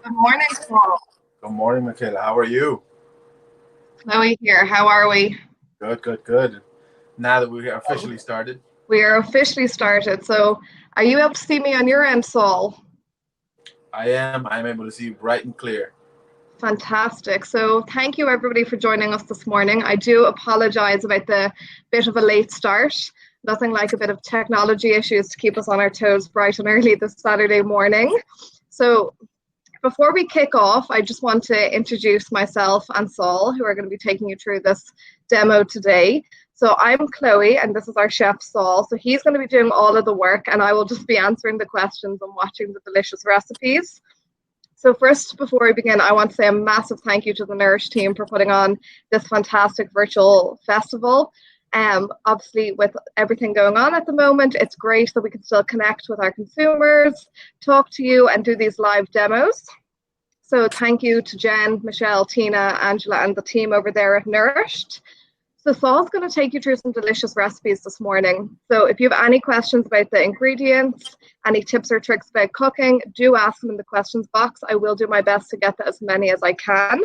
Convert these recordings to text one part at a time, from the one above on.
Good morning, Paul. Good morning, Michaela. How are you? Chloe here. How are we? Good, good, good. Now that we are officially started, We are officially started. So, are you able to see me on your end, Saul? I'm able to see you bright and clear. Fantastic. So, thank you everybody for joining us this morning. I do apologize about the bit of a late start. Nothing like a bit of technology issues to keep us on our toes bright and early this Saturday morning. So, before we kick off, I just want to introduce myself and Saul, who are going to be taking you through this demo today. So I'm Chloe, and this is our chef Saul. So he's going to be doing all of the work, and I will just be answering the questions and watching the delicious recipes. So first, before we begin, I want to say a massive thank you to the Nourish team for putting on this fantastic virtual festival. Obviously, with everything going on at the moment, it's great that we can still connect with our consumers, talk to you, and do these live demos. So thank you to Jen, Michelle, Tina, Angela, and the team over there at Nourished. So Saul's going to take you through some delicious recipes this morning. So if you have any questions about the ingredients, any tips or tricks about cooking, do ask them in the questions box. I will do my best to get as many as I can.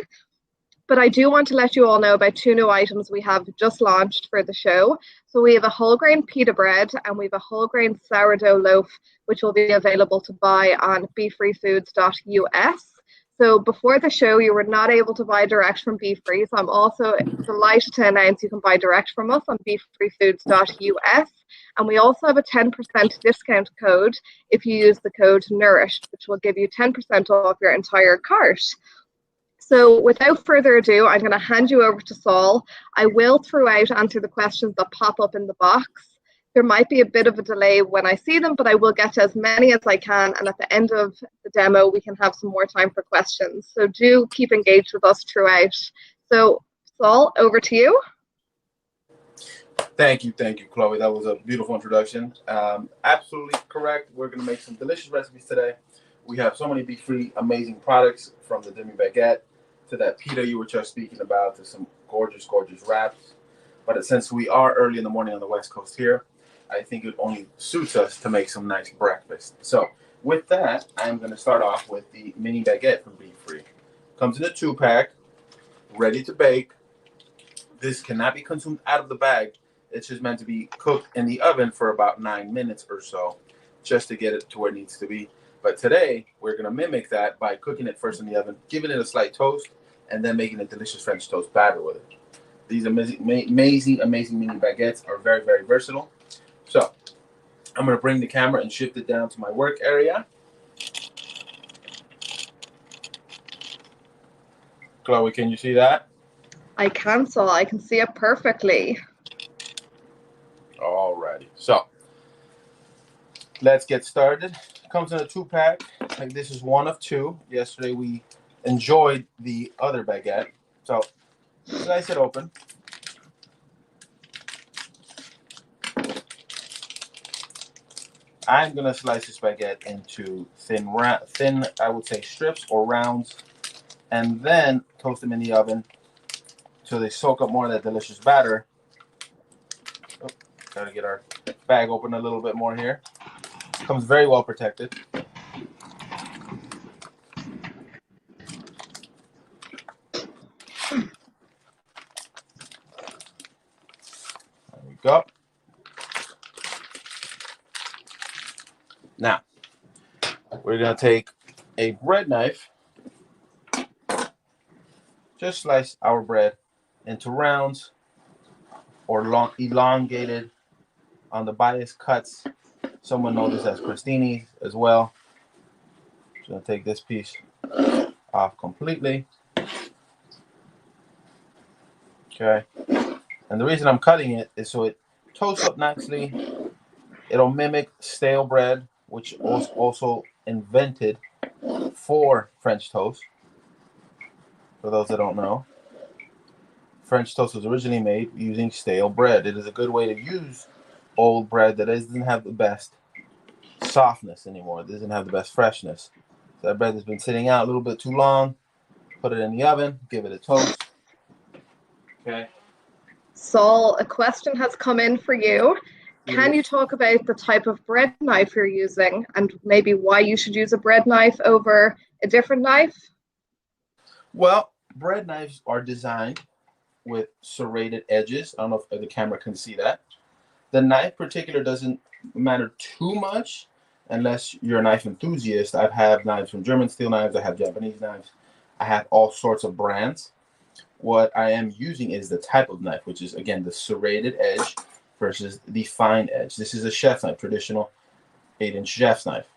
But I do want to let you all know about two new items we have just launched for the show. So we have a whole grain pita bread and we have a whole grain sourdough loaf, which will be available to buy on BFreeFoods.us. So before the show, you were not able to buy direct from BFree. So I'm also delighted to announce you can buy direct from us on BFreeFoods.us. And we also have a 10% discount code if you use the code NOURISHED, which will give you 10% off your entire cart. So without further ado, I'm going to hand you over to Saul. I will throughout answer the questions that pop up in the box. There might be a bit of a delay when I see them, but I will get to as many as I can. And at the end of the demo, we can have some more time for questions. So do keep engaged with us throughout. So Saul, over to you. Thank you, Chloe. That was a beautiful introduction. Absolutely correct. We're going to make some delicious recipes today. We have so many BFree amazing products, from the demi baguette to that pita you were just speaking about, to some gorgeous, gorgeous wraps. But since we are early in the morning on the West Coast here, I think it only suits us to make some nice breakfast. So with that, I'm going to start off with the mini baguette from BFree. Comes in a 2-pack, ready to bake. This cannot be consumed out of the bag. It's just meant to be cooked in the oven for about 9 minutes or so, just to get it to where it needs to be. But today, we're going to mimic that by cooking it first in the oven, giving it a slight toast, and then making a delicious French toast batter with it. These amazing mini baguettes are very, very versatile. So I'm going to bring the camera and shift it down to my work area. Chloe, can you see that? I can, Saul. I can see it perfectly. Alrighty. So let's get started. Comes in a 2-pack. Like, this is one of two. Yesterday we enjoyed the other baguette. So slice it open. I'm gonna slice this baguette into thin, I would say strips or rounds, and then toast them in the oven till they soak up more of that delicious batter. Oh, gotta get our bag open a little bit more here. Comes very well protected. There we go. Now, we're going to take a bread knife, just slice our bread into rounds or long, elongated on the bias cuts. Someone knows this as crostini as well. Just going to take this piece off completely. Okay. And the reason I'm cutting it is so it toasts up nicely. It'll mimic stale bread, which was also invented for French toast. For those that don't know, French toast was originally made using stale bread. It is a good way to use old bread that doesn't have the best softness anymore. It doesn't have the best freshness. So that bread has been sitting out a little bit too long. Put it in the oven, give it a toast. Okay. Saul, a question has come in for you. Can you talk about the type of bread knife you're using and maybe why you should use a bread knife over a different knife? Well, bread knives are designed with serrated edges. I don't know if the camera can see that. The knife particular doesn't matter too much unless you're a knife enthusiast. I have knives from German steel knives. I have Japanese knives. I have all sorts of brands. What I am using is the type of knife, which is, again, the serrated edge versus the fine edge. This is a chef's knife, traditional 8-inch chef's knife.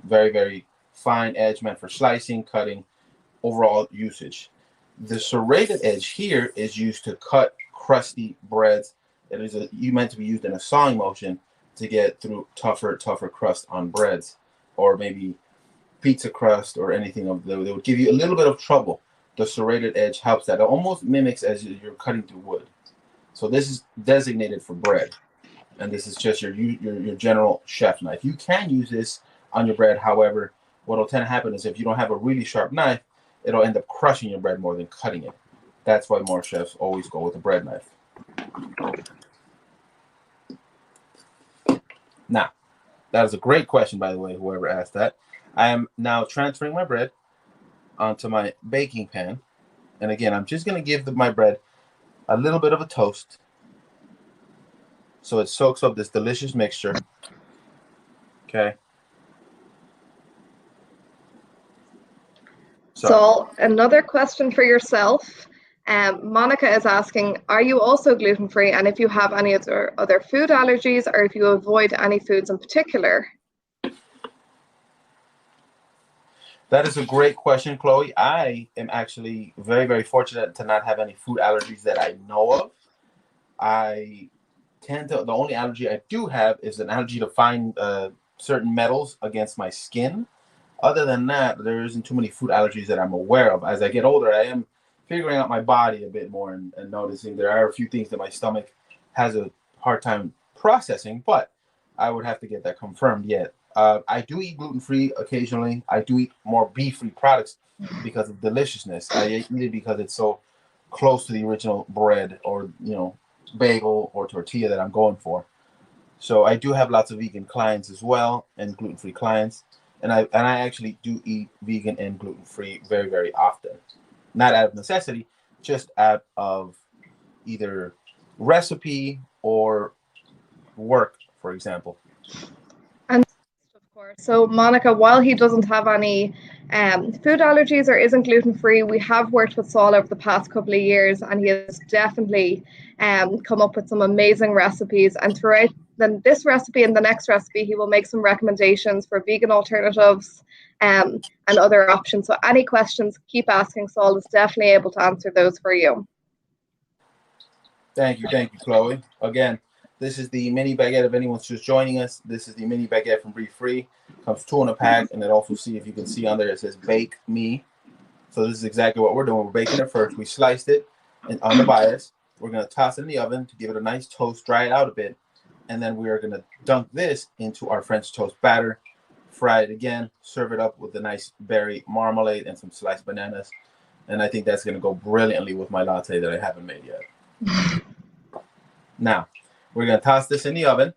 Very, very fine edge, meant for slicing, cutting, overall usage. The serrated edge here is used to cut crusty breads. It is meant to be used in a sawing motion to get through tougher crust on breads, or maybe pizza crust or anything of that would give you a little bit of trouble. The serrated edge helps that. It almost mimics as you're cutting through wood. So this is designated for bread, and this is just your general chef knife. You can use this on your bread. However, what will tend to happen is if you don't have a really sharp knife, it'll end up crushing your bread more than cutting it. That's why more chefs always go with a bread knife. Now, that is a great question, by the way, whoever asked that. I am now transferring my bread onto my baking pan. And again, I'm just going to give my bread a little bit of a toast so it soaks up this delicious mixture. Okay. So another question for yourself. Monica is asking, are you also gluten-free? And if you have any other food allergies, or if you avoid any foods in particular? That is a great question, Chloe. I am actually very, very fortunate to not have any food allergies that I know of. The only allergy I do have is an allergy to find certain metals against my skin. Other than that, there isn't too many food allergies that I'm aware of. As I get older, I am figuring out my body a bit more and noticing there are a few things that my stomach has a hard time processing, but I would have to get that confirmed yet. I do eat gluten-free occasionally. I do eat more BFree products because of deliciousness. I eat it because it's so close to the original bread or, bagel or tortilla that I'm going for. So I do have lots of vegan clients as well, and gluten-free clients. And I actually do eat vegan and gluten-free very, very often. Not out of necessity, just out of either recipe or work, for example. And of course, so Monica, while he doesn't have any food allergies or isn't gluten-free, we have worked with Saul over the past couple of years, and he has definitely come up with some amazing recipes. And throughout this recipe and the next recipe, he will make some recommendations for vegan alternatives and other options. So any questions, keep asking. Saul is definitely able to answer those for you. Thank you, Chloe. Again, this is the mini baguette. If anyone's just joining us, this is the mini baguette from BFree. Comes 2 in a pack, and it also, if you can see on there, it says "Bake Me." So this is exactly what we're doing. We're baking it first. We sliced it on the bias. We're going to toss it in the oven to give it a nice toast, dry it out a bit, and then we are going to dunk this into our French toast batter, fry it again, serve it up with a nice berry marmalade and some sliced bananas, and I think that's going to go brilliantly with my latte that I haven't made yet. Now, we're going to toss this in the oven.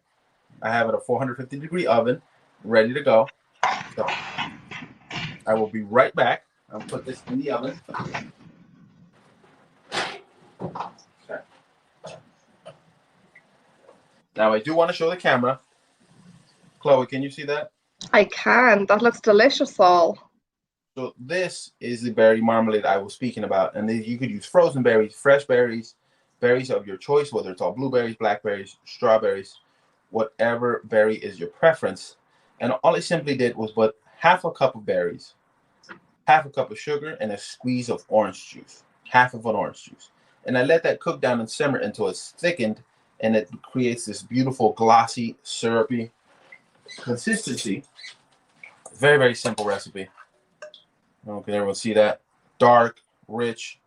I have it a 450-degree oven, ready to go. So I will be right back. I'll put this in the oven. Okay. Now, I do want to show the camera. Chloe, can you see that? I can. That looks delicious, Saul. So this is the berry marmalade I was speaking about. And you could use frozen berries, fresh berries, berries of your choice, whether it's all blueberries, blackberries, strawberries, whatever berry is your preference. And all I simply did was put half a cup of berries, half a cup of sugar, and a squeeze of orange juice, half of an orange juice. And I let that cook down and simmer until it's thickened, and it creates this beautiful, glossy, syrupy consistency. Very, very simple recipe. Can everyone see that? Dark, rich,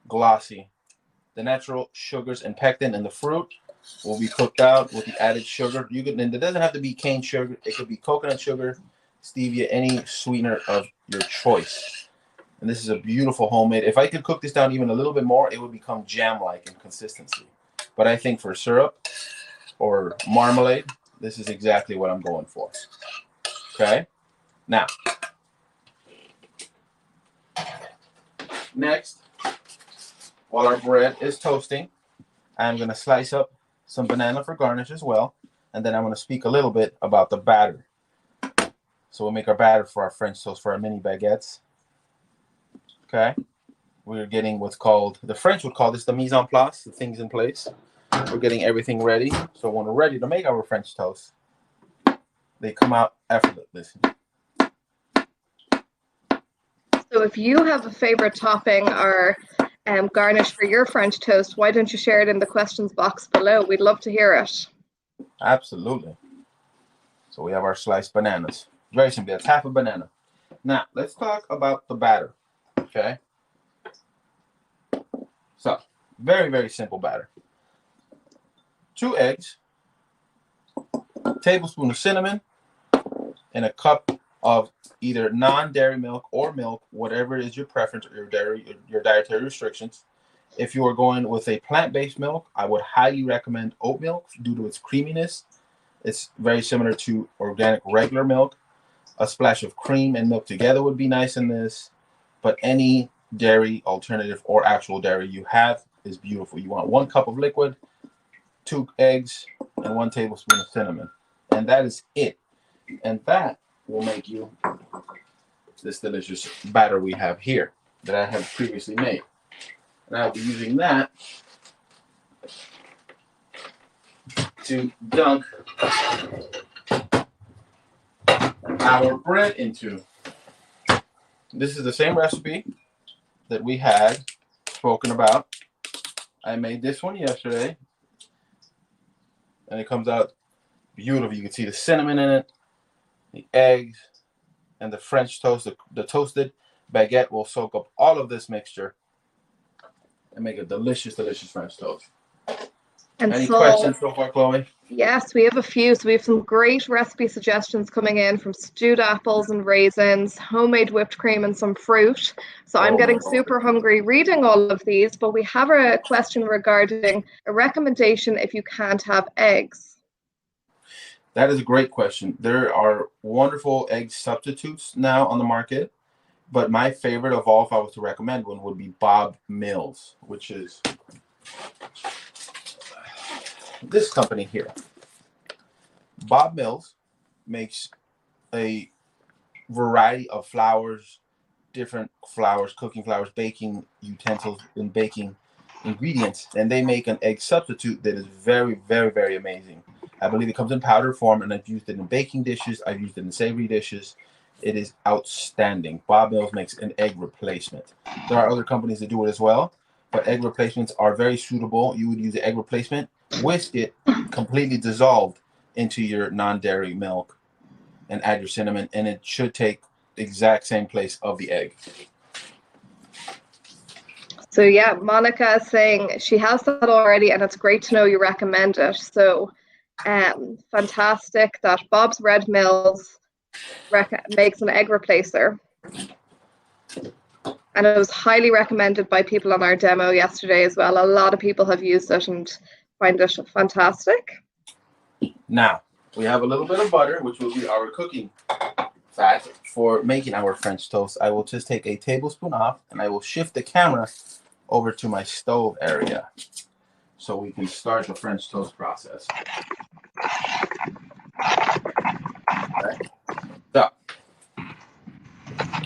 glossy. The natural sugars and pectin in the fruit will be cooked out with the added sugar. And it doesn't have to be cane sugar. It could be coconut sugar, stevia, any sweetener of your choice. And this is a beautiful homemade. If I could cook this down even a little bit more, it would become jam-like in consistency. But I think for syrup or marmalade, this is exactly what I'm going for. Okay? Now, Next, while our bread is toasting, I'm going to slice up some banana for garnish as well. And then I'm going to speak a little bit about the batter. So we'll make our batter for our French toast for our mini baguettes. Okay. We're getting what's called, the French would call this the mise en place, the things in place. We're getting everything ready. So when we're ready to make our French toast, they come out effortlessly. So if you have a favorite topping or garnish for your French toast, why don't you share it in the questions box below? We'd love to hear it. Absolutely. So we have our sliced bananas. Very simple. That's half a banana. Now, let's talk about the batter. Okay. So, very, very simple batter. 2 eggs, a tablespoon of cinnamon, and a cup of either non-dairy milk or milk, whatever is your preference or your dietary restrictions. If you are going with a plant-based milk, I would highly recommend oat milk due to its creaminess. It's very similar to organic regular milk. A splash of cream and milk together would be nice in this, but any dairy alternative or actual dairy you have is beautiful. You want 1 cup of liquid, 2 eggs, and 1 tablespoon of cinnamon. And that is it. And that will make you this delicious batter we have here that I have previously made. And I'll be using that to dunk our bread into. This is the same recipe that we had spoken about. I made this one yesterday, and it comes out beautiful. You can see the cinnamon in it, the eggs, and the French toast. The toasted baguette will soak up all of this mixture and make a delicious, delicious French toast. And Any so, questions so far, Chloe? Yes, we have a few. So we have some great recipe suggestions coming in from stewed apples and raisins, homemade whipped cream, and some fruit. So I'm getting super hungry reading all of these, but we have a question regarding a recommendation if you can't have eggs. That is a great question. There are wonderful egg substitutes now on the market, but my favorite of all, if I was to recommend one, would be Bob Mills, which is this company here. Bob Mills makes a variety of flours, different flours, cooking flours, baking utensils, and baking ingredients, and they make an egg substitute that is very, very, very amazing. I believe it comes in powder form, and I've used it in baking dishes. I've used it in savory dishes. It is outstanding. Bob Mills makes an egg replacement. There are other companies that do it as well, but egg replacements are very suitable. You would use the egg replacement, whisk it completely dissolved into your non-dairy milk, and add your cinnamon, and it should take the exact same place of the egg. So yeah, Monica is saying she has that already, and it's great to know you recommend it. So fantastic that Bob's Red Mills makes an egg replacer. And it was highly recommended by people on our demo yesterday as well. A lot of people have used it and find it fantastic. Now, we have a little bit of butter, which will be our cooking fat for making our French toast. I will just take a tablespoon off, and I will shift the camera over to my stove area so we can start the French toast process. Okay. So,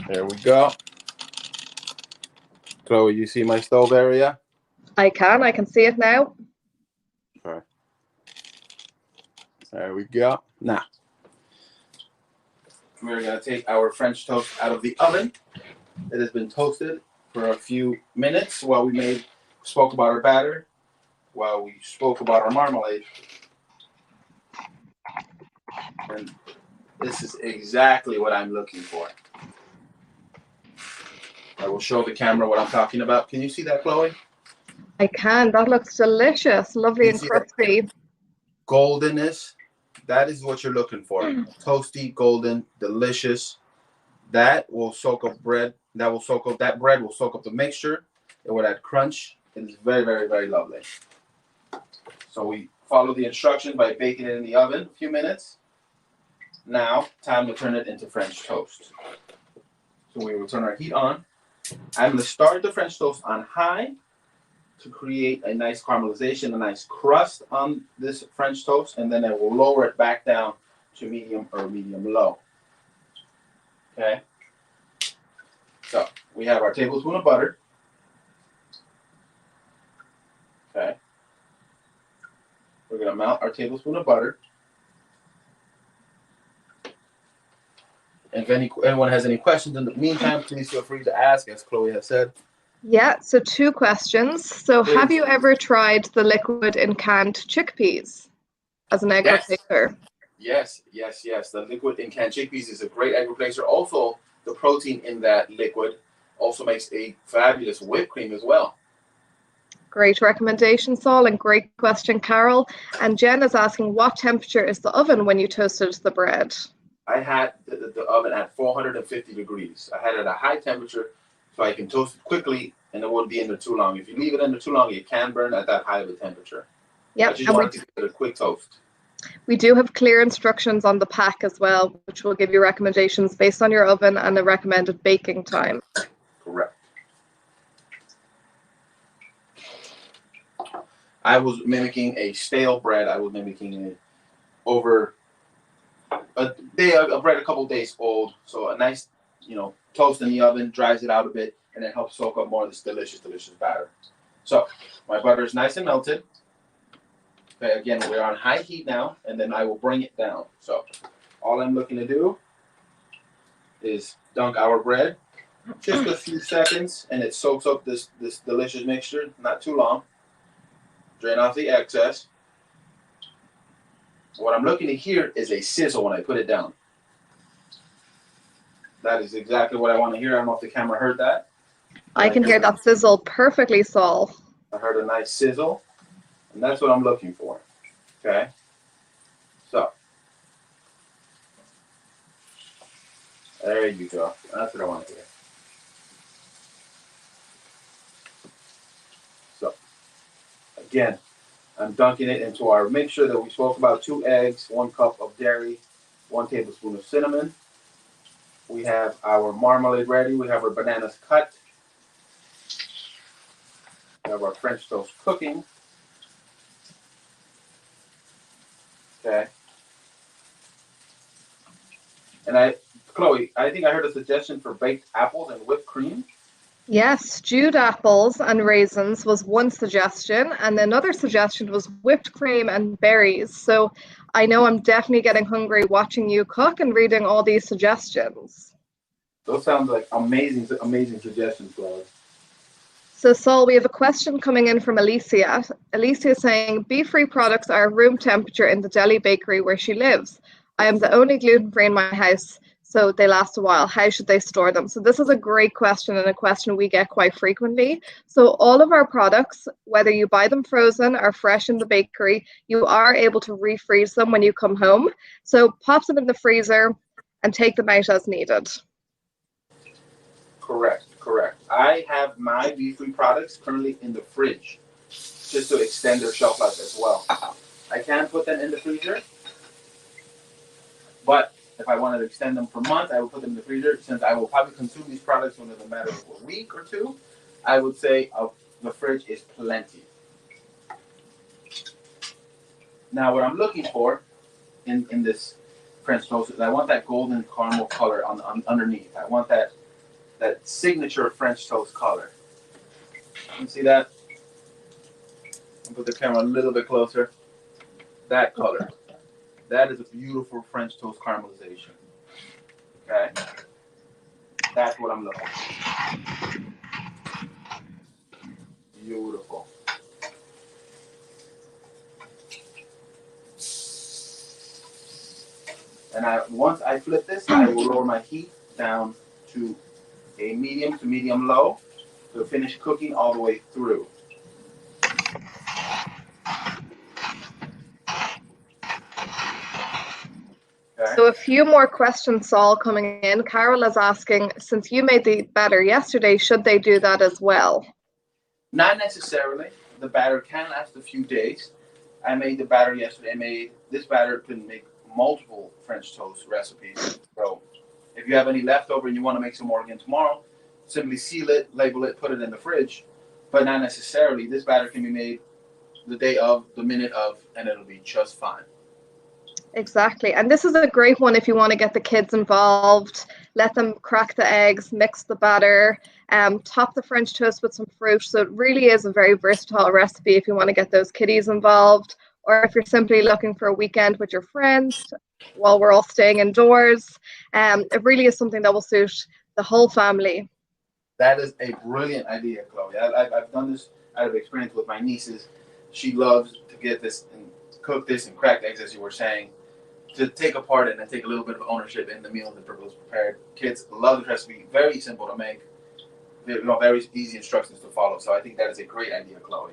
there we go. Chloe, you see my stove area? I can see it now. Okay. There we go. Now, we're going to take our French toast out of the oven. It has been toasted for a few minutes while we spoke about our batter, while we spoke about our marmalade. And this is exactly what I'm looking for. I will show the camera what I'm talking about. Can you see that, Chloe? I can. That looks delicious. Lovely and crispy. Goldenness. That is what you're looking for. Toasty, golden, delicious. That will soak up bread. That bread will soak up the mixture. It will add crunch. It is very, very, very lovely. So we follow the instruction by baking it in the oven a few minutes. Now, time to turn it into French toast. So we will turn our heat on. I'm going to start the French toast on high to create a nice caramelization, a nice crust on this French toast, and then I will lower it back down to medium or medium low. Okay? So we have our tablespoon of butter. Okay? We're going to melt our tablespoon of butter. And if anyone has any questions in the meantime, please feel free to ask, as Chloe has said. Yeah, so 2 questions. So Please. have you ever tried the liquid in canned chickpeas as an egg replacer? Yes. The liquid in canned chickpeas is a great egg replacer. Also, the protein in that liquid also makes a fabulous whipped cream as well. Great recommendation, Saul, and great question, Carol. And Jen is asking, what temperature is the oven when you toasted the bread? I had the oven at 450 degrees. I had it at a high temperature so I can toast it quickly and it won't be in there too long. If you leave it in there too long, it can burn at that high of a temperature. Yep. I just wanted to give it a quick toast. We do have clear instructions on the pack as well, which will give you recommendations based on your oven and the recommended baking time. Correct. I was mimicking a stale bread. I was mimicking it over a bread a couple days old. So a nice, toast in the oven, dries it out a bit, and it helps soak up more of this delicious, delicious batter. So my butter is nice and melted. Okay, again, we're on high heat now, and then I will bring it down. So all I'm looking to do is dunk our bread just a few seconds, and it soaks up this delicious mixture, not too long. Drain off the excess. What I'm looking to hear is a sizzle when I put it down. That is exactly what I want to hear. I don't know if the camera heard that. I can hear that sizzle perfectly, Saul. I heard a nice sizzle, and that's what I'm looking for. Okay? So, there you go. That's what I want to hear. So, again, I'm dunking it into our mixture that we spoke about. 2 eggs, 1 cup of dairy, 1 tablespoon of cinnamon. We have our marmalade ready. We have our bananas cut. We have our French toast cooking. Okay. And Chloe, I think I heard a suggestion for baked apples and whipped cream. Yes, stewed apples and raisins was one suggestion, and another suggestion was whipped cream and berries. So I know I'm definitely getting hungry watching you cook and reading all these suggestions. Those sound like amazing suggestions, Chloe. So Saul, we have a question coming in from Alicia. Alicia is saying, BFree products are room temperature in the deli bakery where she lives. I am the only gluten-free in my house, so they last a while. How should they store them? So this is a great question and a question we get quite frequently. So all of our products, whether you buy them frozen or fresh in the bakery, you are able to refreeze them when you come home. So pop them in the freezer and take them out as needed. Correct. I have my BFree products currently in the fridge just to extend their shelf life as well. I can put them in the freezer, but if I wanted to extend them for months, I would put them in the freezer. Since I will probably consume these products within a matter of a week or 2, I would say the fridge is plenty. Now, what I'm looking for in this French toast is I want that golden caramel color on underneath. I want that signature French toast color. You see that? I'll put the camera a little bit closer. That color. That is a beautiful French toast caramelization. Okay? That's what I'm looking for. Beautiful. And once I flip this, I will lower my heat down to a medium to medium low to finish cooking all the way through. Okay. So a few more questions, Saul, coming in. Carol is asking, since you made the batter yesterday, should they do that as well? Not necessarily. The batter can last a few days. I made the batter yesterday. This batter can make multiple French toast recipes. So if you have any leftover and you want to make some more again tomorrow, simply seal it, label it, put it in the fridge. But not necessarily. This batter can be made the day of, the minute of, and it'll be just fine. Exactly. And this is a great one if you want to get the kids involved. Let them crack the eggs, mix the batter, top the French toast with some fruit. So it really is a very versatile recipe if you want to get those kiddies involved, or if you're simply looking for a weekend with your friends while we're all staying indoors. It really is something that will suit the whole family. That is a brilliant idea, Chloe. I've done this out of experience with my nieces. She loves to get this and cook this and crack eggs, as you were saying, to take apart it and take a little bit of ownership in the meal that was prepared. Kids love the recipe. Very simple to make. Very easy instructions to follow. So I think that is a great idea, Chloe.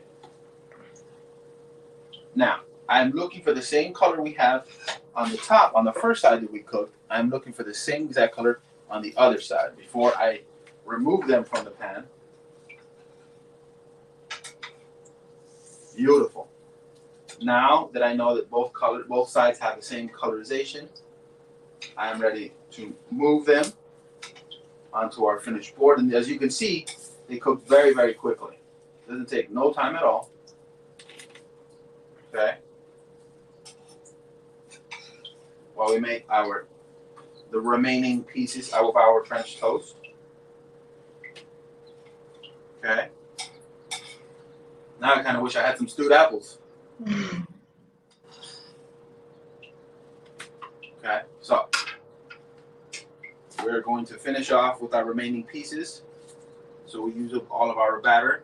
Now, I'm looking for the same color we have on the top, on the first side that we cooked. I'm looking for the same exact color on the other side before I remove them from the pan. Beautiful. Now that I know that both sides have the same colorization, I am ready to move them onto our finished board. And as you can see, they cook very, very quickly. It doesn't take no time at all. Okay. While we make the remaining pieces of our French toast. Okay. Now I kind of wish I had some stewed apples. Okay, so we're going to finish off with our remaining pieces. So we use up all of our batter.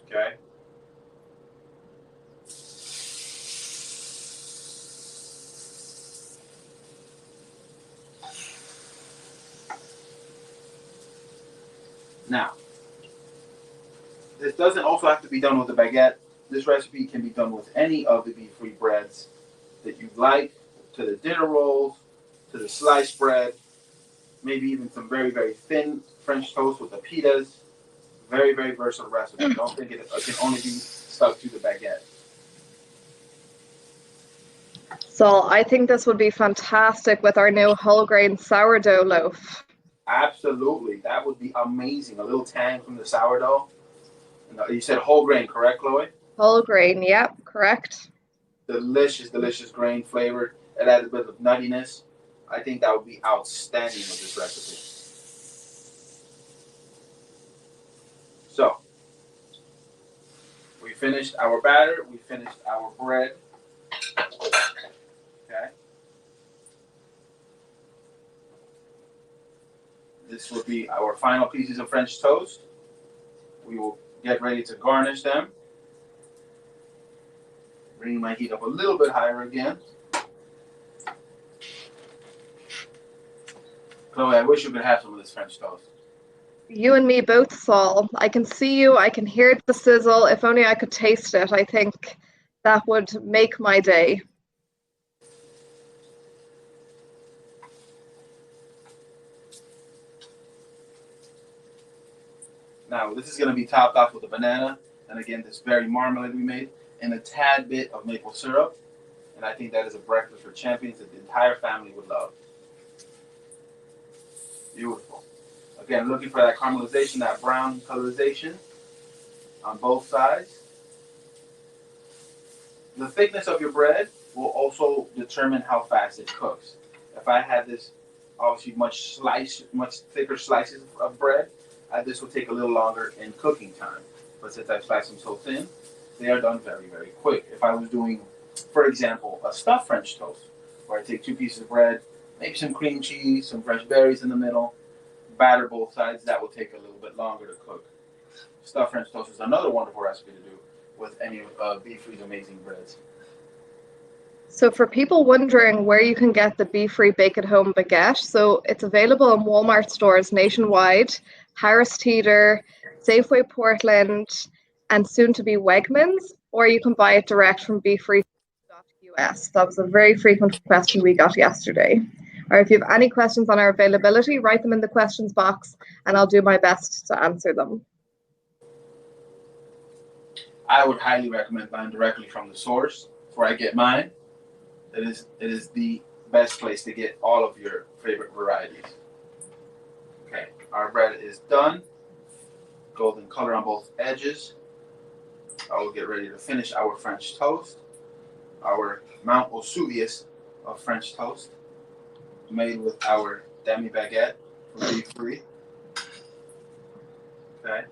Okay. Now, this doesn't also have to be done with a baguette. This recipe can be done with any of the BFree breads that you like, to the dinner rolls, to the sliced bread, maybe even some very, very thin French toast with the pitas. Very, very versatile recipe. Don't think it can only be stuck to the baguette. So I think this would be fantastic with our new whole grain sourdough loaf. Absolutely. That would be amazing. A little tang from the sourdough. You said whole grain, correct, Chloe? Whole grain, yep, correct. Delicious, delicious grain flavor. It adds a bit of nuttiness. I think that would be outstanding with this recipe. So, we finished our batter. We finished our bread. Okay. This will be our final pieces of French toast. We will get ready to garnish them. Bringing my heat up a little bit higher again. Chloe, I wish you could have some of this French toast. You and me both, Saul. I can see you, I can hear the sizzle. If only I could taste it, I think that would make my day. Now, this is going to be topped off with a banana, and again, this berry marmalade we made, and a tad bit of maple syrup. And I think that is a breakfast for champions that the entire family would love. Beautiful. Again, looking for that caramelization, that brown colorization on both sides. The thickness of your bread will also determine how fast it cooks. If I had this, obviously much thicker slices of bread, this will take a little longer in cooking time. But since I've sliced them so thin, they are done very, very quick. If I was doing, for example, a stuffed French toast, where I take 2 pieces of bread, maybe some cream cheese, some fresh berries in the middle, batter both sides, that will take a little bit longer to cook. Stuffed French toast is another wonderful recipe to do with any of BFree's amazing breads. So for people wondering where you can get the BFree Bake at Home baguette, so it's available in Walmart stores nationwide, Harris Teeter, Safeway Portland, and soon to be Wegmans, or you can buy it direct from BFree.us. That was a very frequent question we got yesterday. Or if you have any questions on our availability, write them in the questions box and I'll do my best to answer them. I would highly recommend buying directly from the source where I get mine. It is the best place to get all of your favorite varieties. Okay, our bread is done. Golden color on both edges. I will get ready to finish our French toast. Our Mount Vesuvius of French toast, made with our demi baguette from BFree. Okay.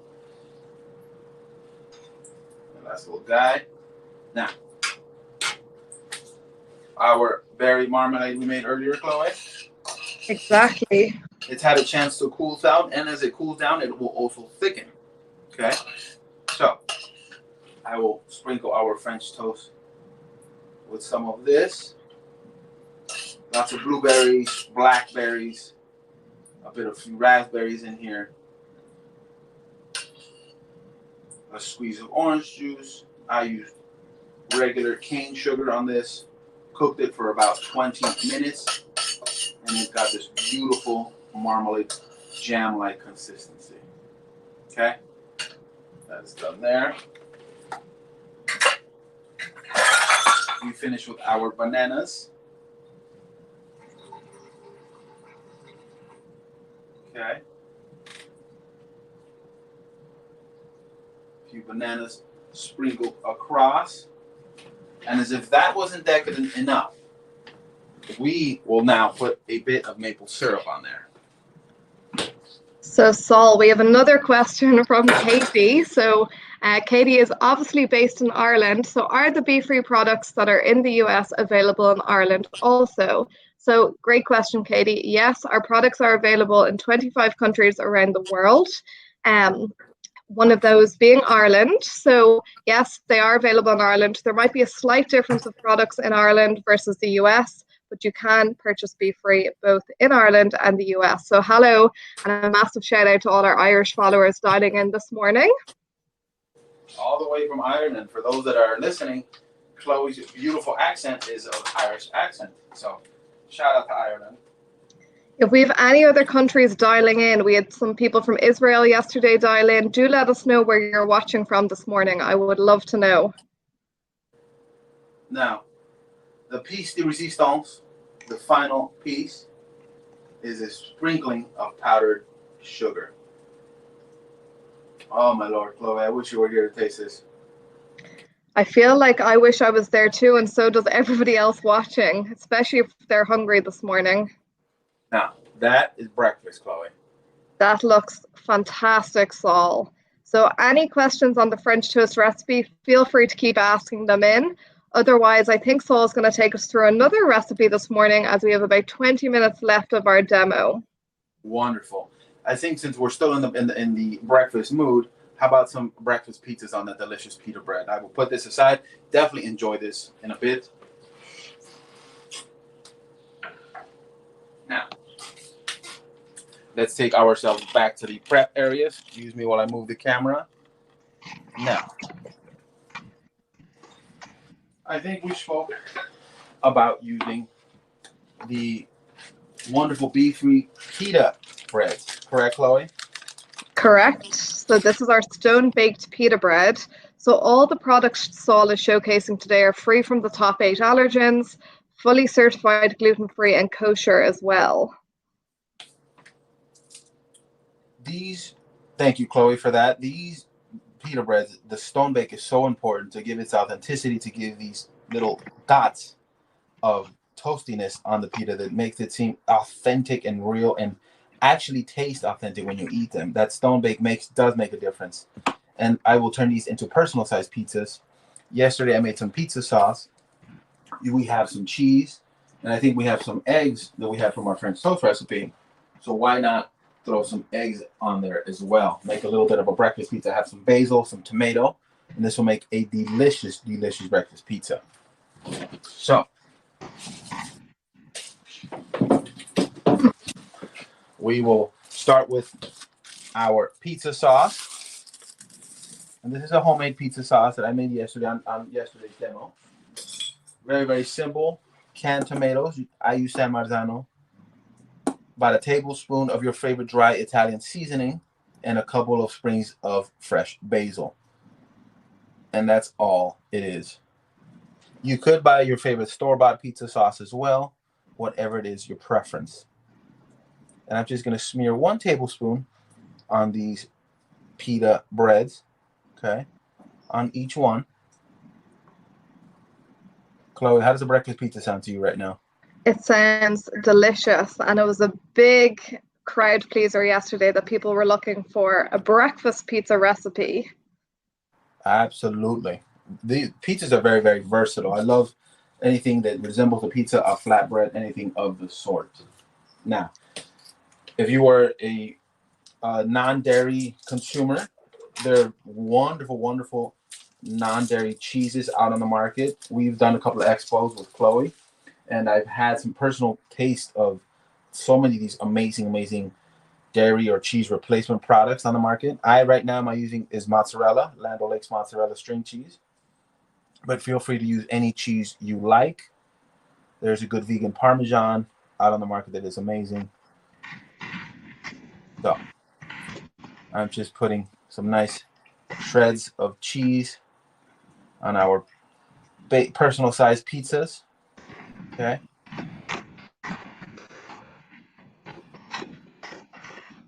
Last little guy. Now, our berry marmalade we made earlier, Chloe. Exactly. It's had a chance to cool down, and as it cools down, it will also thicken. Okay. So, I will sprinkle our French toast with some of this. Lots of blueberries, blackberries, a bit of few raspberries in here. A squeeze of orange juice. I used regular cane sugar on this. Cooked it for about 20 minutes. And it got this beautiful marmalade jam-like consistency. Okay? That is done there. We finish with our bananas. Okay. A few bananas sprinkled across. And as if that wasn't decadent enough, we will now put a bit of maple syrup on there. So, Saul, we have another question from Katie. So, Katie is obviously based in Ireland. So, are the BFree products that are in the US available in Ireland also? So, great question, Katie. Yes, our products are available in 25 countries around the world. One of those being Ireland. So, yes, they are available in Ireland. There might be a slight difference of products in Ireland versus the US, but you can purchase BFree both in Ireland and the US. So hello, and a massive shout out to all our Irish followers dialing in this morning. All the way from Ireland. For those that are listening, Chloe's beautiful accent is an Irish accent. So shout out to Ireland. If we have any other countries dialing in, we had some people from Israel yesterday dial in. Do let us know where you're watching from this morning. I would love to know. Now, the piece de resistance, the final piece, is a sprinkling of powdered sugar. Oh my Lord, Chloe, I wish you were here to taste this. I feel like I wish I was there too, and so does everybody else watching, especially if they're hungry this morning. Now, that is breakfast, Chloe. That looks fantastic, Saul. So any questions on the French toast recipe, feel free to keep asking them in. Otherwise, I think Saul's going to take us through another recipe this morning as we have about 20 minutes left of our demo. Wonderful. I think since we're still in the breakfast mood, how about some breakfast pizzas on that delicious pita bread? I will put this aside. Definitely enjoy this in a bit. Now, let's take ourselves back to the prep areas. Excuse me while I move the camera. Now, I think we spoke about using the wonderful BFree pita breads. Correct, Chloe? Correct. So this is our stone-baked pita bread. So all the products Saul is showcasing today are free from the top 8 allergens, fully certified gluten-free and kosher as well. Thank you, Chloe, for that. These pita breads, the stone bake is so important to give its authenticity, to give these little dots of toastiness on the pita that makes it seem authentic and real and actually taste authentic when you eat them. That stone bake does make a difference. And I will turn these into personal sized pizzas. Yesterday I made some pizza sauce. We have some cheese, and I think we have some eggs that we have from our French toast recipe. So why not throw some eggs on there as well? Make a little bit of a breakfast pizza. Have some basil, some tomato, and this will make a delicious, delicious breakfast pizza. So we will start with our pizza sauce. And this is a homemade pizza sauce that I made yesterday on yesterday's demo. Very, very simple. Canned tomatoes. I use San Marzano. About a tablespoon of your favorite dry Italian seasoning and a couple of sprigs of fresh basil. And that's all it is. You could buy your favorite store-bought pizza sauce as well, whatever it is your preference. And I'm just going to smear 1 tablespoon on these pita breads, okay, on each one. Chloe, how does a breakfast pizza sound to you right now? It sounds delicious, and it was a big crowd pleaser yesterday that people were looking for a breakfast pizza recipe. Absolutely. The pizzas are very, very versatile. I love anything that resembles a pizza, a flatbread, anything of the sort. Now, if you are a non-dairy consumer, there are wonderful, wonderful non-dairy cheeses out on the market. We've done a couple of expos with Chloe, and I've had some personal taste of so many of these amazing, amazing dairy or cheese replacement products on the market. Right now am using is mozzarella, Land O'Lakes mozzarella string cheese. But feel free to use any cheese you like. There's a good vegan Parmesan out on the market that is amazing. So I'm just putting some nice shreds of cheese on our personal size pizzas. Okay.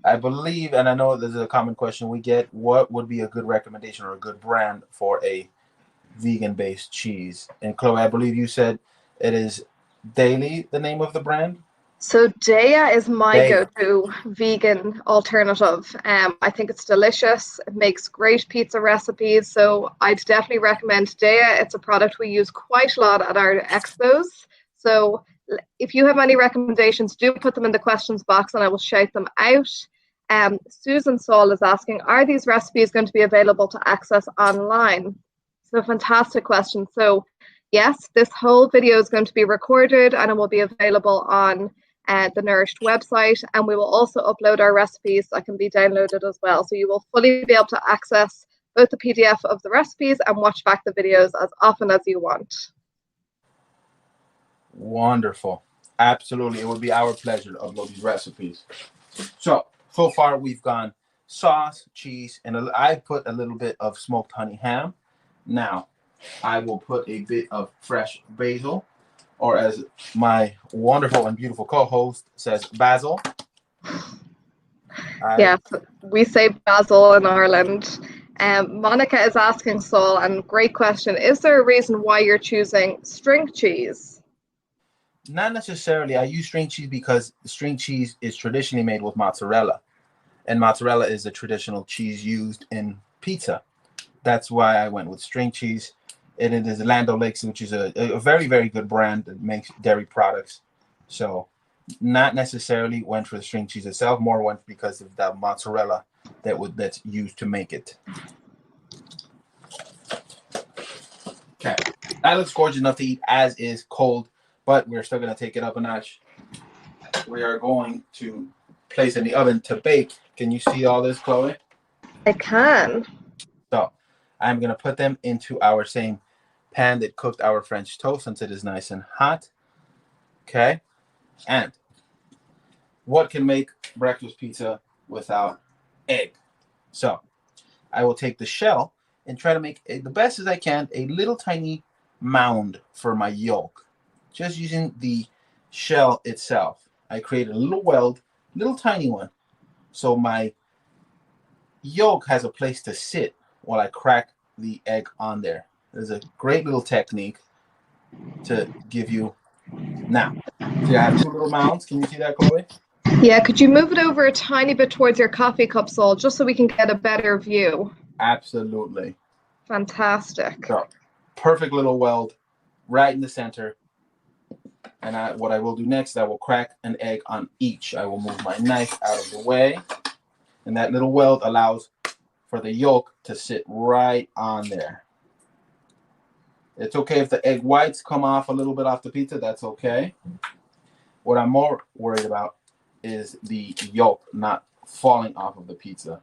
I believe, and I know this is a common question we get, what would be a good recommendation or a good brand for a vegan-based cheese? And Chloe, I believe you said it is Daily, the name of the brand? So Daya is my Daya. go-to vegan alternative. I think it's delicious. It makes great pizza recipes. So I'd definitely recommend Daya. It's a product we use quite a lot at our expos. So if you have any recommendations, do put them in the questions box and I will shout them out. Susan Saul is asking, are these recipes going to be available to access online? So fantastic question. So yes, this whole video is going to be recorded and it will be available on the Nourished website, and we will also upload our recipes that can be downloaded as well. So you will fully be able to access both the PDF of the recipes and watch back the videos as often as you want. Wonderful. Absolutely. It would be our pleasure to upload these recipes. So far we've gone sauce, cheese, and I put a little bit of smoked honey ham. Now, I will put a bit of fresh basil, or as my wonderful and beautiful co-host says, basil. Yes, we say basil in Ireland. Monica is asking Saul, and great question, is there a reason why you're choosing string cheese? Not necessarily. I use string cheese because string cheese is traditionally made with mozzarella, and mozzarella is a traditional cheese used in pizza. That's why I went with string cheese. And it is Land O'Lakes, which is a very, very good brand that makes dairy products. So not necessarily went for the string cheese itself, more went because of the mozzarella that's used to make it. Okay, that looks gorgeous enough to eat as is cold, but we're still going to take it up a notch. We are going to place in the oven to bake. Can you see all this, Chloe? I can. So I'm going to put them into our same pan that cooked our French toast since it is nice and hot. Okay. And what can make breakfast pizza without egg? So I will take the shell and try to make the best as I can a little tiny mound for my yolk. Just using the shell itself. I create a little weld, little tiny one. So my yolk has a place to sit while I crack the egg on there. There's a great little technique to give you. Now, see, I have 2 little mounds. Can you see that, Chloe? Yeah, could you move it over a tiny bit towards your coffee cup, Saul, just so we can get a better view? Absolutely. Fantastic. So, perfect little weld right in the center. And what I will do next, I will crack an egg on each. I will move my knife out of the way. And that little weld allows for the yolk to sit right on there. It's okay if the egg whites come off a little bit off the pizza. That's okay. What I'm more worried about is the yolk not falling off of the pizza,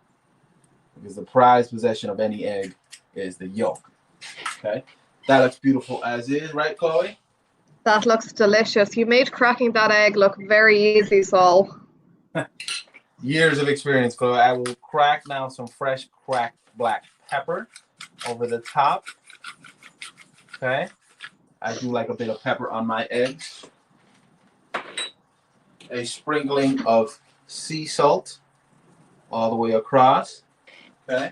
because the prized possession of any egg is the yolk. Okay, that looks beautiful as is, right, Chloe? That looks delicious. You made cracking that egg look very easy, Saul. Years of experience, Chloe. I will crack now some fresh cracked black pepper over the top. Okay, I do like a bit of pepper on my eggs. a sprinkling of sea salt all the way across. Okay.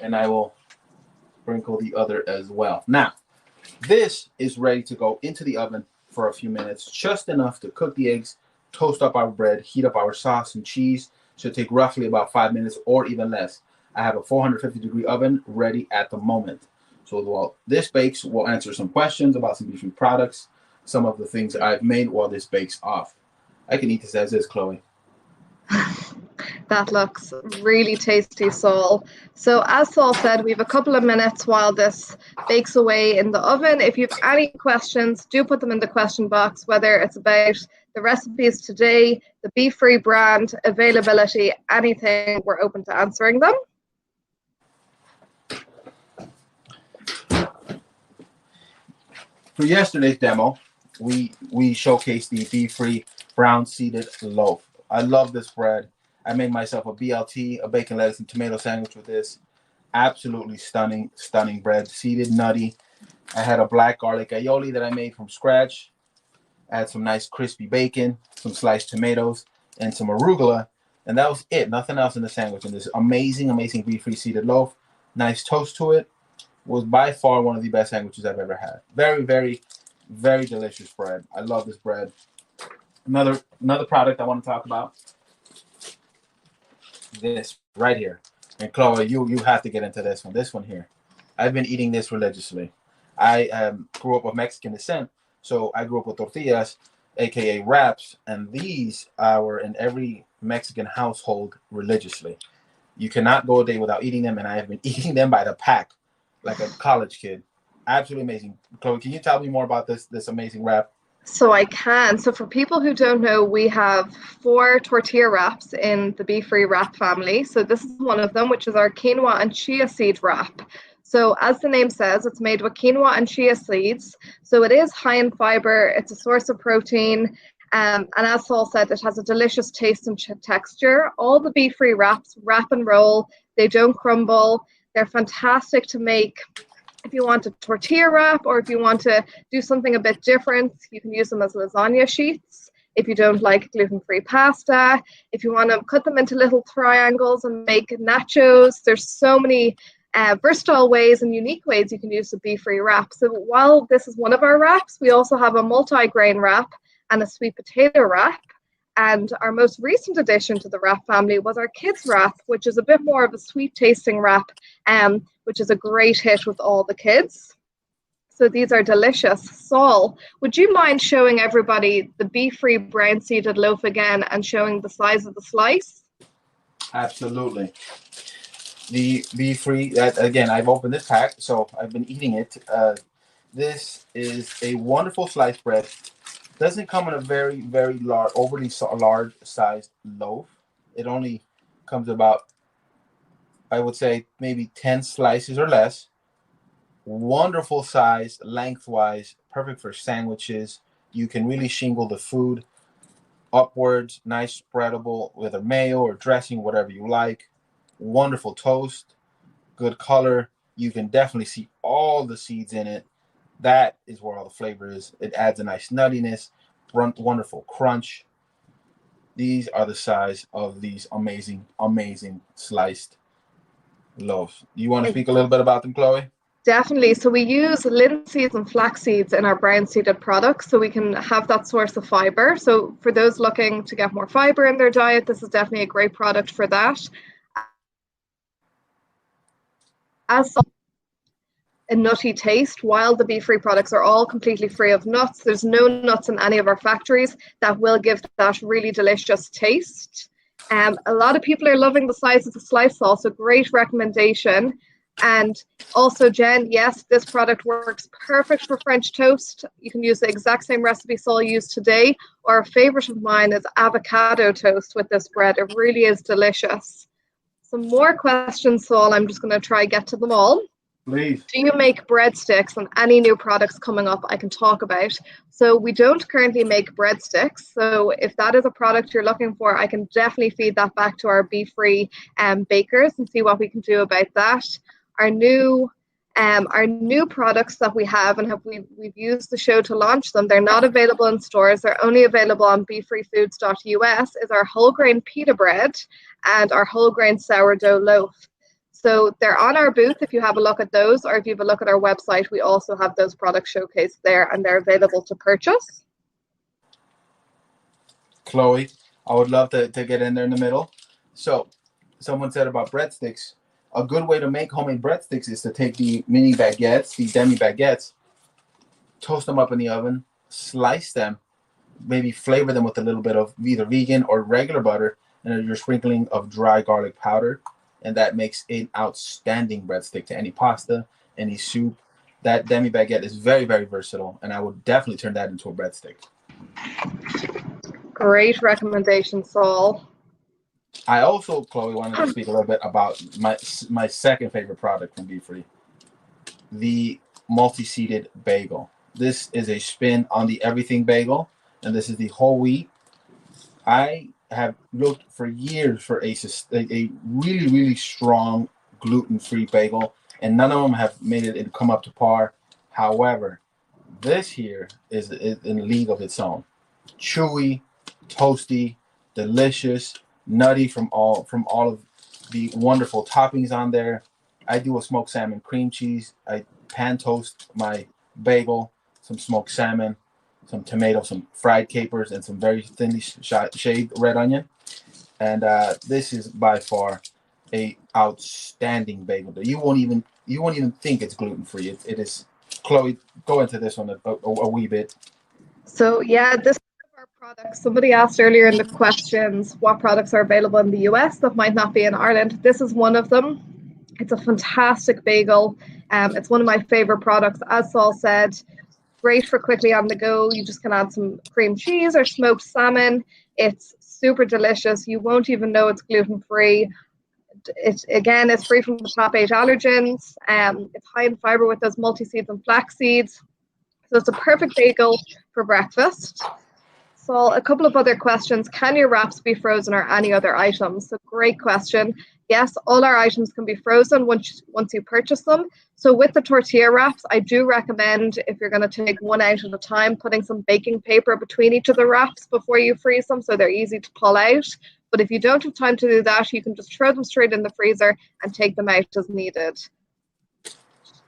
And I will sprinkle the other as well. Now, this is ready to go into the oven for a few minutes, just enough to cook the eggs, toast up our bread, heat up our sauce and cheese. Should take roughly about 5 minutes or even less. I have a 450-degree oven ready at the moment. So while this bakes, we'll answer some questions about some BFree products, some of the things I've made while this bakes off. I can eat this as is, Chloe. That looks really tasty, Saul. So as Saul said, we have a couple of minutes while this bakes away in the oven. If you have any questions, do put them in the question box, whether it's about the recipes today, the BFree brand, availability, anything, we're open to answering them. For yesterday's demo, we showcased the BFree brown seeded loaf. I love this bread. I made myself a BLT, a bacon, lettuce, and tomato sandwich with this. Absolutely stunning, stunning bread. Seeded, nutty. I had a black garlic aioli that I made from scratch. I had some nice crispy bacon, some sliced tomatoes, and some arugula. And that was it. Nothing else in the sandwich. And this amazing, amazing BFree seeded loaf. Nice toast to it. Was by far one of the best sandwiches I've ever had. Very, very, very delicious bread. I love this bread. Another product I want to talk about. This right here. And Chloe, you have to get into this one. This one here. I've been eating this religiously. I grew up of Mexican descent, so I grew up with tortillas, aka wraps, and these were in every Mexican household religiously. You cannot go a day without eating them, and I have been eating them by the pack, like a college kid. Absolutely amazing. Chloe, can you tell me more about this amazing wrap? So I can. So for people who don't know, we have 4 tortilla wraps in the BFree wrap family. So this is one of them, which is our quinoa and chia seed wrap. So as the name says, it's made with quinoa and chia seeds. So it is high in fiber. It's a source of protein. And as Saul said, it has a delicious taste and texture. All the BFree wraps wrap and roll. They don't crumble. They're fantastic to make if you want a tortilla wrap, or if you want to do something a bit different. You can use them as lasagna sheets. If you don't like gluten-free pasta, if you want to cut them into little triangles and make nachos, there's so many versatile ways and unique ways you can use the BFree wrap. So while this is one of our wraps, we also have a multi-grain wrap and a sweet potato wrap. And our most recent addition to the wrap family was our kids wrap, which is a bit more of a sweet tasting wrap, which is a great hit with all the kids. So these are delicious. Saul, would you mind showing everybody the BFree brown seeded loaf again and showing the size of the slice? Absolutely. The BFree, again, I've opened this pack, so I've been eating it. This is a wonderful sliced bread. Doesn't come in a very, very large, overly large sized loaf. It only comes about, I would say, maybe 10 slices or less. Wonderful size, lengthwise, perfect for sandwiches. You can really shingle the food upwards, nice spreadable with a mayo or dressing, whatever you like. Wonderful toast, good color. You can definitely see all the seeds in it. That is where all the flavor is. It adds a nice nuttiness, wonderful crunch. These are the size of these amazing, amazing sliced loaves. You want to speak a little bit about them, Chloe? Definitely. So we use linseeds and flax seeds in our brown seeded products so we can have that source of fiber. So for those looking to get more fiber in their diet, this is definitely a great product for that. As a nutty taste, while the BFree products are all completely free of nuts, there's no nuts in any of our factories that will give that really delicious taste. A lot of people are loving the size of the slice sauce, so great recommendation. And also, Jen, yes, this product works perfect for French toast. You can use the exact same recipe Saul used today, or a favorite of mine is avocado toast with this bread. It really is delicious. Some more questions, Saul. I'm just going to try get to them all. Please. Do you make breadsticks and any new products coming up I can talk about? So we don't currently make breadsticks. So if that is a product you're looking for, I can definitely feed that back to our BFree bakers and see what we can do about that. Our new Our new products that we have and we've used the show to launch them, they're not available in stores. They're only available on BFreeFoods.us, is our whole grain pita bread and our whole grain sourdough loaf. So they're on our booth if you have a look at those, or if you have a look at our website, we also have those products showcased there and they're available to purchase. Chloe, I would love to get in there in the middle. So someone said about breadsticks. A good way to make homemade breadsticks is to take the mini baguettes, the demi baguettes, toast them up in the oven, slice them, maybe flavor them with a little bit of either vegan or regular butter, and your sprinkling of dry garlic powder. And that makes an outstanding breadstick to any pasta, any soup. That demi baguette is very, very versatile, and I would definitely turn that into a breadstick. Great recommendation, Saul. I also, Chloe, wanted to speak a little bit about my second favorite product from BFree, the multi-seeded bagel. This is a spin on the everything bagel, and this is the whole wheat. I have looked for years for a really, really strong gluten-free bagel, and none of them have made it come up to par. However, this here is in a league of its own. Chewy, toasty, delicious, nutty from all of the wonderful toppings on there. I do a smoked salmon cream cheese. I pan toast my bagel, some smoked salmon, some tomato, some fried capers, and some very thinly shaved red onion. And this is by far a outstanding bagel. You won't even think it's gluten free. It is. Chloe, go into this one a wee bit. So yeah, this is our products. Somebody asked earlier in the questions what products are available in the US that might not be in Ireland. This is one of them. It's a fantastic bagel. It's one of my favorite products. As Saul said, great for quickly on the go. You just can add some cream cheese or smoked salmon. It's super delicious. You won't even know it's gluten free. Again, it's free from the top 8 allergens. It's high in fiber with those multi-seeds and flax seeds. So it's a perfect bagel for breakfast. So a couple of other questions. Can your wraps be frozen or any other items? So great question. Yes, all our items can be frozen once you purchase them. So with the tortilla wraps, I do recommend, if you're going to take one out at a time, putting some baking paper between each of the wraps before you freeze them so they're easy to pull out. But if you don't have time to do that, you can just throw them straight in the freezer and take them out as needed.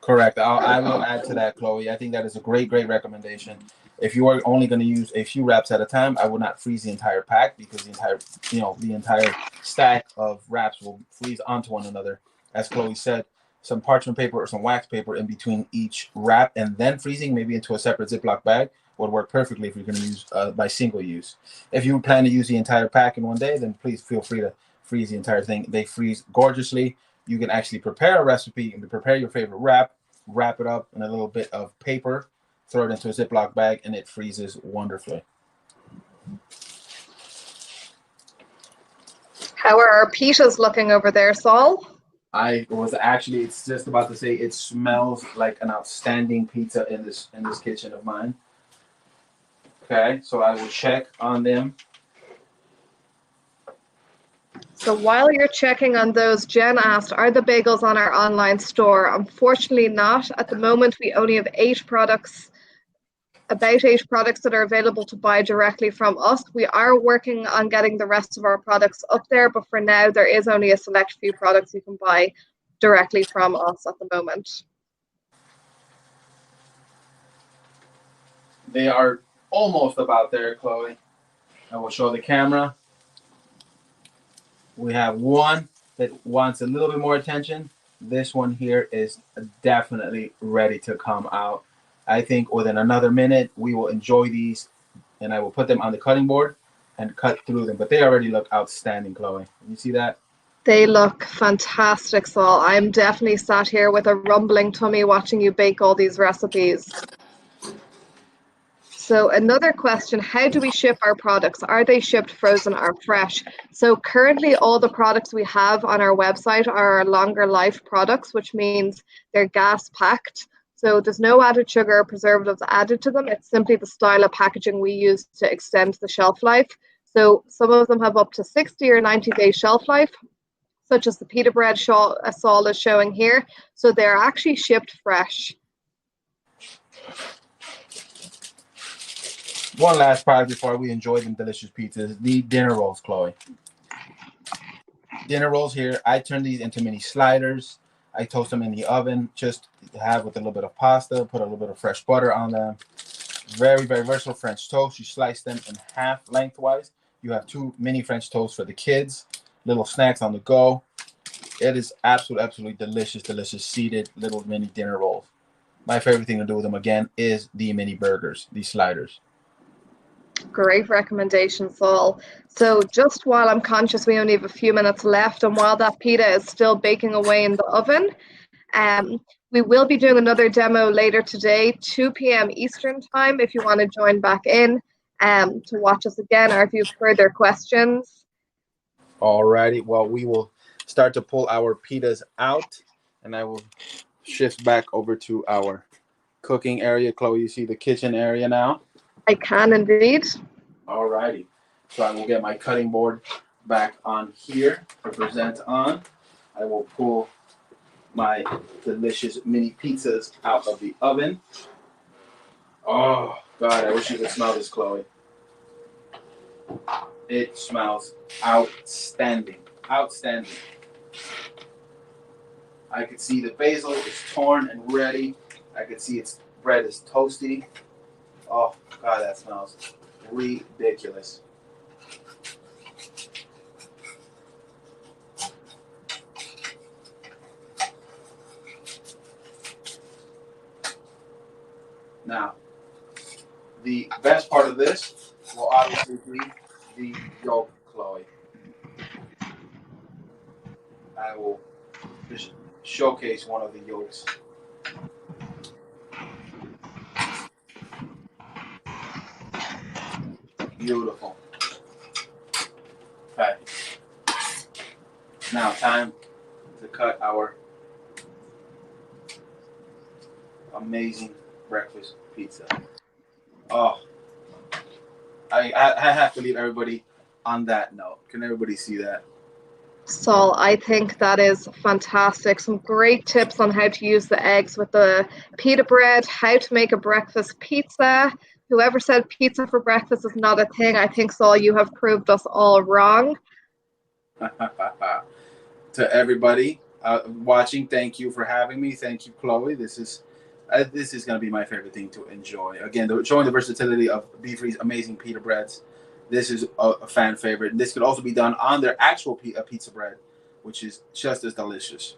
Correct. I will add to that, Chloe. I think that is a great recommendation. If you are only going to use a few wraps at a time, I would not freeze the entire pack, because the entire stack of wraps will freeze onto one another. As Chloe said, some parchment paper or some wax paper in between each wrap and then freezing, maybe into a separate Ziploc bag, would work perfectly if you're going to use by single use. If you plan to use the entire pack in one day, then please feel free to freeze the entire thing. They freeze gorgeously. You can actually prepare a recipe and prepare your favorite wrap it up in a little bit of paper, throw it into a Ziploc bag, and it freezes wonderfully. How are our pitas looking over there, Saul? I was actually just about to say it smells like an outstanding pizza in this kitchen of mine. Okay, so I will check on them. So while you're checking on those, Jen asked, are the bagels on our online store? Unfortunately not. At the moment, we only have about 8 products that are available to buy directly from us. We are working on getting the rest of our products up there, but for now, there is only a select few products you can buy directly from us at the moment. They are almost about there, Chloe. I will show the camera. We have one that wants a little bit more attention. This one here is definitely ready to come out. I think within another minute, we will enjoy these, and I will put them on the cutting board and cut through them. But they already look outstanding, Chloe. You see that? They look fantastic, Saul. I'm definitely sat here with a rumbling tummy watching you bake all these recipes. So another question, how do we ship our products? Are they shipped frozen or fresh? So currently all the products we have on our website are our longer life products, which means they're gas packed. So there's no added sugar or preservatives added to them. It's simply the style of packaging we use to extend the shelf life. So some of them have up to 60 or 90 day shelf life. such as the pita bread Saul is showing here. So they're actually shipped fresh. One last product before we enjoy them delicious pizzas, the dinner rolls, Chloe. Dinner rolls here, I turn these into mini sliders. I toast them in the oven, just to have with a little bit of pasta, put a little bit of fresh butter on them. Very, very versatile French toast. You slice them in half lengthwise. You have 2 mini French toasts for the kids, little snacks on the go. It is absolutely delicious, seeded little mini dinner rolls. My favorite thing to do with them, again, is the mini burgers, these sliders. Great recommendation, Saul. So just while I'm conscious we only have a few minutes left, and while that pita is still baking away in the oven, we will be doing another demo later today, 2 p.m. Eastern time, if you want to join back in to watch us again, or if you have further questions. Alrighty, well, we will start to pull our pitas out, and I will shift back over to our cooking area. Chloe, you see the kitchen area now? I can indeed. Alrighty, so I will get my cutting board back on here to present on. I will pull my delicious mini pizzas out of the oven. Oh God, I wish you could smell this, Chloe. It smells outstanding. Outstanding. I could see the basil is torn and ready. I could see its bread is toasty. Oh God, that smells ridiculous. Now, the best part of this will obviously be the yolk, Chloe. I will just showcase one of the yolks. Beautiful. Okay. Now, time to cut our amazing breakfast pizza. Oh, I have to leave everybody on that note. Can everybody see that? Saul, I think that is fantastic. Some great tips on how to use the eggs with the pita bread, how to make a breakfast pizza. Whoever said pizza for breakfast is not a thing, I think, Saul, you have proved us all wrong. To everybody watching, thank you for having me. Thank you, Chloe. This is going to be my favorite thing to enjoy. Again, showing the versatility of BFree's amazing pita breads. This is a fan favorite. This could also be done on their actual pizza bread, which is just as delicious.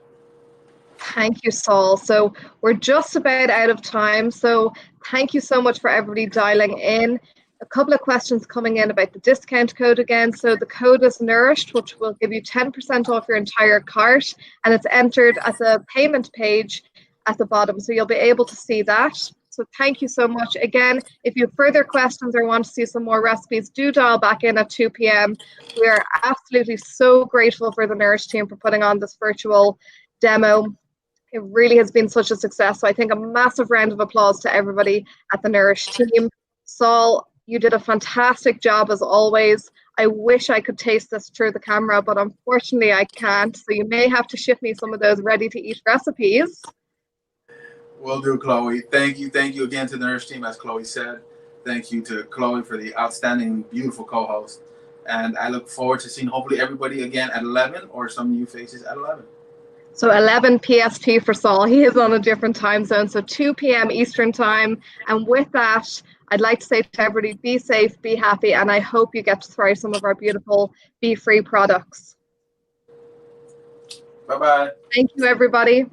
Thank you, Saul. So we're just about out of time. So thank you so much for everybody dialing in. A couple of questions coming in about the discount code again. So the code is Nourished, which will give you 10% off your entire cart, and it's entered at the payment page at the bottom. So you'll be able to see that. So thank you so much. Again, if you have further questions or want to see some more recipes, do dial back in at 2 p.m. We are absolutely so grateful for the Nourish team for putting on this virtual demo. It really has been such a success. So I think a massive round of applause to everybody at the Nourish team. Saul, you did a fantastic job as always. I wish I could taste this through the camera, but unfortunately I can't. So you may have to ship me some of those ready-to-eat recipes. Will do, Chloe. Thank you again to the Nourish team, as Chloe said. Thank you to Chloe for the outstanding, beautiful co-host. And I look forward to seeing hopefully everybody again at 11 or some new faces at 11. So 11 PST for Saul. He is on a different time zone. So 2 p.m. Eastern time. And with that, I'd like to say to everybody, be safe, be happy, and I hope you get to try some of our beautiful BFree products. Bye-bye. Thank you, everybody.